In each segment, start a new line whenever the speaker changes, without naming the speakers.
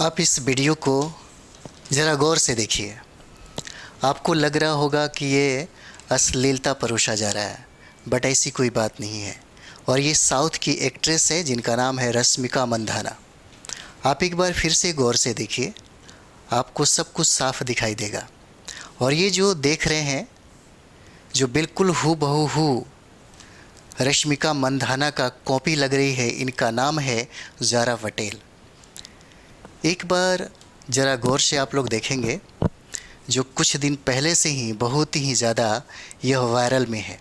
आप इस वीडियो को ज़रा गौर से देखिए। आपको लग रहा होगा कि ये अश्लीलता परोसा जा रहा है, बट ऐसी कोई बात नहीं है। और ये साउथ की एक्ट्रेस है जिनका नाम है रश्मिका मंदाना। आप एक बार फिर से गौर से देखिए, आपको सब कुछ साफ दिखाई देगा। और ये जो देख रहे हैं, जो बिल्कुल हूबहू रश्मिका मंदाना का कॉपी लग रही है, इनका नाम है ज़ारा पटेल। एक बार ज़रा गौर से आप लोग देखेंगे, जो कुछ दिन पहले से ही बहुत ही ज़्यादा यह वायरल में है।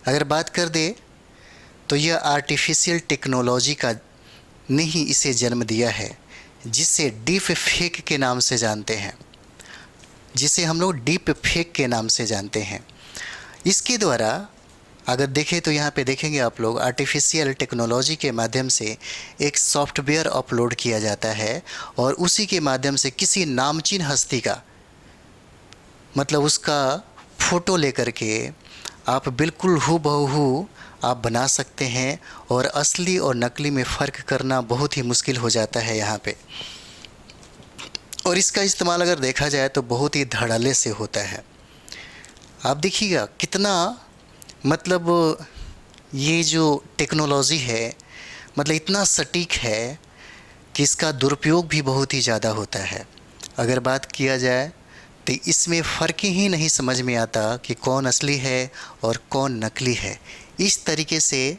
अगर बात कर दे तो यह आर्टिफिशियल टेक्नोलॉजी का ने ही इसे जन्म दिया है, जिसे डीप फेक के नाम से जानते हैं, जिसे हम लोग डीप फेक के नाम से जानते हैं। इसके द्वारा अगर देखें तो यहाँ पे देखेंगे आप लोग, आर्टिफिशियल टेक्नोलॉजी के माध्यम से एक सॉफ्टवेयर अपलोड किया जाता है और उसी के माध्यम से किसी नामचीन हस्ती का मतलब उसका फ़ोटो लेकर के आप बिल्कुल हूबहू आप बना सकते हैं। और असली और नकली में फ़र्क करना बहुत ही मुश्किल हो जाता है यहाँ पे। और इसका इस्तेमाल अगर देखा जाए तो बहुत ही धड़ल्ले से होता है। आप देखिएगा कितना मतलब ये जो टेक्नोलॉजी है मतलब इतना सटीक है कि इसका दुरुपयोग भी बहुत ही ज़्यादा होता है। अगर बात किया जाए तो इसमें फ़र्क ही नहीं समझ में आता कि कौन असली है और कौन नकली है। इस तरीके से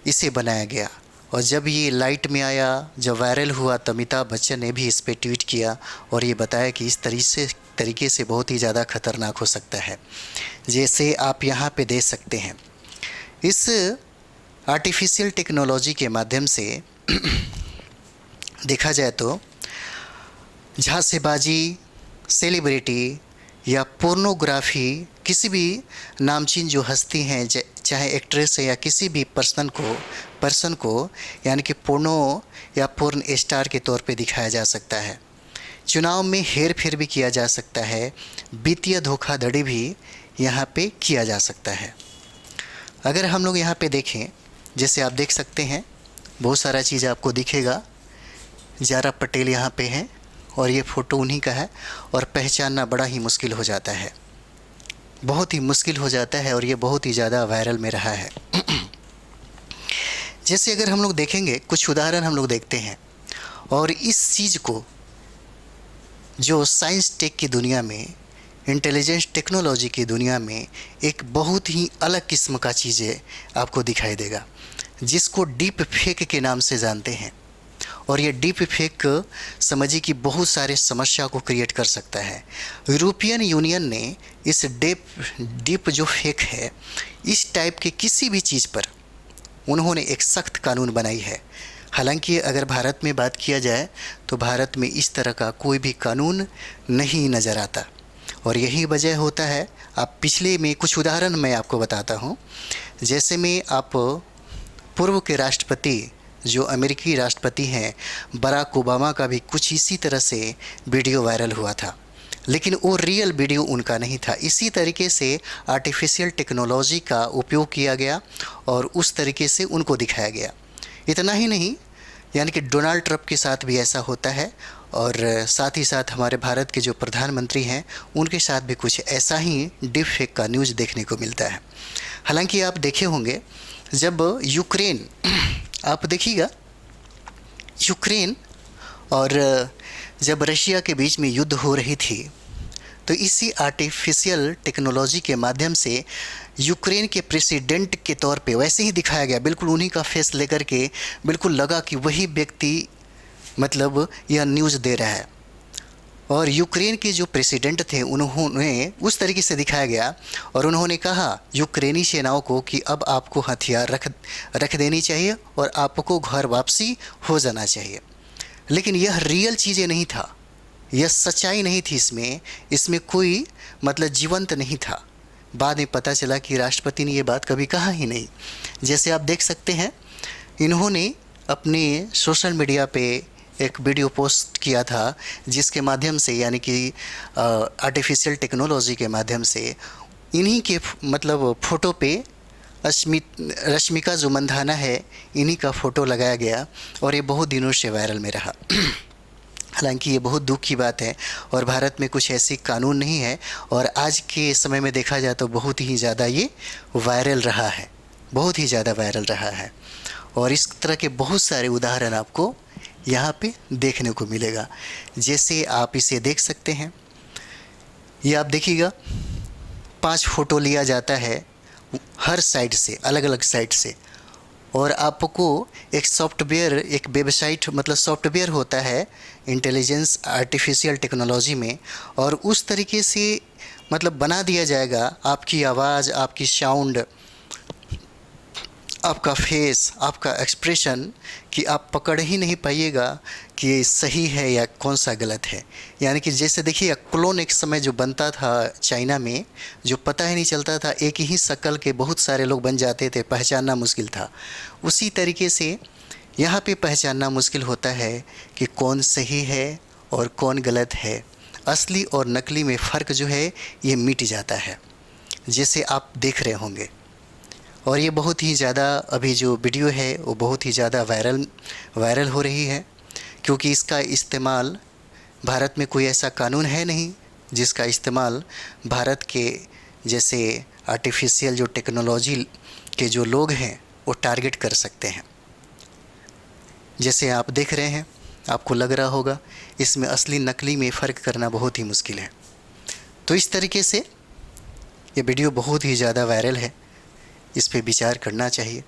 इसे बनाया गया। और जब ये लाइट में आया, जब वायरल हुआ, तो अमिताभ बच्चन ने भी इस पे ट्वीट किया और ये बताया कि इस तरीके से बहुत ही ज़्यादा ख़तरनाक हो सकता है। जैसे आप यहाँ पे देख सकते हैं, इस आर्टिफिशियल टेक्नोलॉजी के माध्यम से देखा जाए तो झांसेबाजी, सेलिब्रिटी या पोर्नोग्राफी, किसी भी नामचीन जो हस्ती हैं, चाहे एक्ट्रेस है या किसी भी पर्सन को यानी कि पोर्नो या पोर्न स्टार के तौर पे दिखाया जा सकता है। चुनाव में हेर फेर भी किया जा सकता है। वित्तीय धोखाधड़ी भी यहाँ पे किया जा सकता है। अगर हम लोग यहाँ पे देखें, जैसे आप देख सकते हैं, बहुत सारा चीज़ आपको दिखेगा। ज़ारा पटेल यहाँ पे हैं और ये फ़ोटो उन्हीं का है और पहचानना बड़ा ही मुश्किल हो जाता है, बहुत ही मुश्किल हो जाता है। और ये बहुत ही ज़्यादा वायरल में रहा है। जैसे अगर हम लोग देखेंगे, कुछ उदाहरण हम लोग देखते हैं। और इस चीज़ को जो साइंस टेक की दुनिया में, इंटेलिजेंस टेक्नोलॉजी की दुनिया में एक बहुत ही अलग किस्म का चीज़ें आपको दिखाई देगा, जिसको डीप फेक के नाम से जानते हैं। और ये डीप फेक समझिए कि बहुत सारे समस्या को क्रिएट कर सकता है। यूरोपियन यूनियन ने इस डीप जो फेक है, इस टाइप के किसी भी चीज़ पर उन्होंने एक सख्त कानून बनाई है। हालांकि अगर भारत में बात किया जाए तो भारत में इस तरह का कोई भी कानून नहीं नज़र आता। और यही वजह होता है। आप पिछले में कुछ उदाहरण मैं आपको बताता हूँ। जैसे में आप पूर्व के राष्ट्रपति, जो अमेरिकी राष्ट्रपति हैं, बराक ओबामा का भी कुछ इसी तरह से वीडियो वायरल हुआ था, लेकिन वो रियल वीडियो उनका नहीं था। इसी तरीके से आर्टिफिशियल टेक्नोलॉजी का उपयोग किया गया और उस तरीके से उनको दिखाया गया। इतना ही नहीं, यानी कि डोनाल्ड ट्रंप के साथ भी ऐसा होता है और साथ ही साथ हमारे भारत के जो प्रधानमंत्री हैं, उनके साथ भी कुछ ऐसा ही डीप फेक का न्यूज़ देखने को मिलता है। हालांकि आप देखे होंगे, जब यूक्रेन, आप देखिएगा, यूक्रेन और जब रशिया के बीच में युद्ध हो रही थी, तो इसी आर्टिफिशियल टेक्नोलॉजी के माध्यम से यूक्रेन के प्रेसिडेंट के तौर पे वैसे ही दिखाया गया, बिल्कुल उन्हीं का फेस लेकर के बिल्कुल लगा कि वही व्यक्ति मतलब यह न्यूज़ दे रहा है। और यूक्रेन के जो प्रेसिडेंट थे, उन्होंने उस तरीके से दिखाया गया और उन्होंने कहा यूक्रेनी सेनाओं को कि अब आपको हथियार रख देनी चाहिए और आपको घर वापसी हो जाना चाहिए। लेकिन यह रियल चीज़ें नहीं था, यह सच्चाई नहीं थी। इसमें कोई मतलब जीवंत नहीं था। बाद में पता चला कि राष्ट्रपति ने ये बात कभी कहा ही नहीं। जैसे आप देख सकते हैं, इन्होंने अपने सोशल मीडिया पे एक वीडियो पोस्ट किया था, जिसके माध्यम से यानी कि आर्टिफिशियल टेक्नोलॉजी के माध्यम से इन्हीं के मतलब फ़ोटो पे रश्मिका जो मंदाना है, इन्हीं का फ़ोटो लगाया गया और ये बहुत दिनों से वायरल में रहा। हालांकि ये बहुत दुख की बात है और भारत में कुछ ऐसी कानून नहीं है, और आज के समय में देखा जाए तो बहुत ही ज़्यादा ये वायरल रहा है, बहुत ही ज़्यादा वायरल रहा है। और इस तरह के बहुत सारे उदाहरण आपको यहाँ पे देखने को मिलेगा। जैसे आप इसे देख सकते हैं, ये आप देखिएगा 5 फ़ोटो लिया जाता है हर साइड से, अलग अलग साइड से, और आपको एक सॉफ्टवेयर, एक वेबसाइट, मतलब सॉफ्टवेयर होता है इंटेलिजेंस आर्टिफिशियल टेक्नोलॉजी में, और उस तरीके से मतलब बना दिया जाएगा आपकी आवाज़, आपकी साउंड, आपका फेस, आपका एक्सप्रेशन, कि आप पकड़ ही नहीं पाइएगा कि ये सही है या कौन सा गलत है। यानी कि जैसे देखिए क्लोन एक समय जो बनता था चाइना में, जो पता ही नहीं चलता था, एक ही शक्ल के बहुत सारे लोग बन जाते थे, पहचानना मुश्किल था। उसी तरीके से यहाँ पे पहचानना मुश्किल होता है कि कौन सही है और कौन गलत है। असली और नकली में फ़र्क जो है ये मिट जाता है, जैसे आप देख रहे होंगे। और ये बहुत ही ज़्यादा अभी जो वीडियो है वो बहुत ही ज़्यादा वायरल हो रही है, क्योंकि इसका इस्तेमाल, भारत में कोई ऐसा कानून है नहीं जिसका इस्तेमाल भारत के जैसे आर्टिफिशियल जो टेक्नोलॉजी के जो लोग हैं वो टारगेट कर सकते हैं। जैसे आप देख रहे हैं, आपको लग रहा होगा इसमें असली नकली में फ़र्क करना बहुत ही मुश्किल है। तो इस तरीके से ये वीडियो बहुत ही ज़्यादा वायरल है, इस पे विचार करना चाहिए।